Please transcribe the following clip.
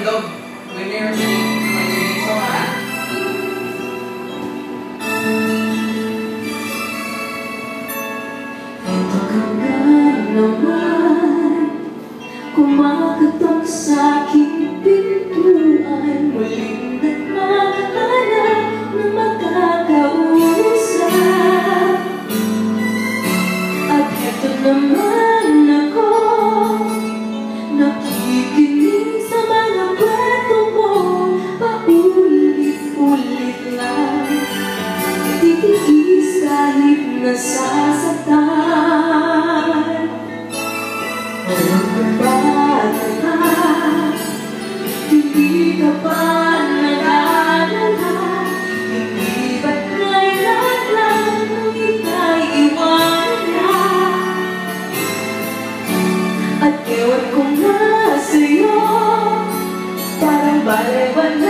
handog. Winner si Soma. Ito ka nga naman, kumakatok sa aking pintuan, muling nagmahanap na makakausap. At eto naman ako, nakikinig sa mga kwento mo, paulit-ulit lang, titiis kahit nasasaktan. Magpapala ka, hindi ka pa nag-aalala, hindi ba't kailan lang nung ika'y iwanan na. At ewan ko nga sa'yo, parang balay-balay